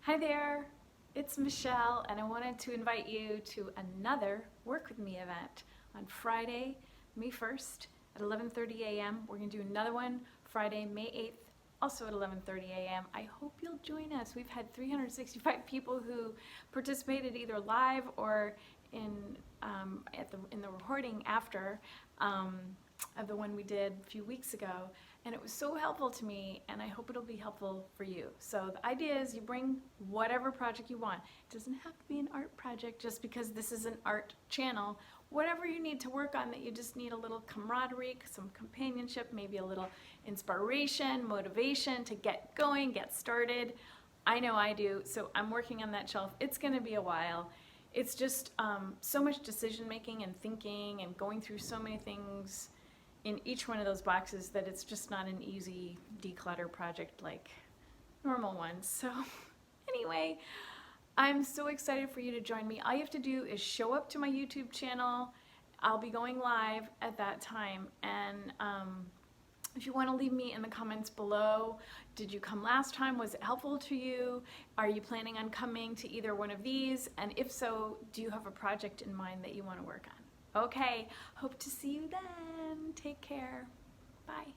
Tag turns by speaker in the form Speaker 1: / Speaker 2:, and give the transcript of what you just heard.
Speaker 1: Hi there, it's Michelle, and I wanted to invite you to another Work With Me event on Friday, May 1st at 11:30 a.m. We're going to do another one Friday, May 8th, also at 11:30 a.m. I hope you'll join us. We've had 365 people who participated either live or in the recording after of the one we did a few weeks ago, and it was so helpful to me, and I hope it'll be helpful for you. So the idea is you bring whatever project you want. It doesn't have to be an art project just because this is an art channel. Whatever you need to work on that you just need a little camaraderie, some companionship, maybe a little inspiration, motivation to get going, get started. I know I do, so I'm working on that shelf. It's going to be a while. It's just so much decision making and thinking and going through so many things in each one of those boxes that it's just not an easy declutter project like normal ones. So anyway, I'm so excited for you to join me. All you have to do is show up to my YouTube channel. I'll be going live at that time, and if you want to leave me in the comments below, did you come last time? Was it helpful to you? Are you planning on coming to either one of these? And if so, do you have a project in mind that you want to work on? Okay, hope to see you then. Take care. Bye.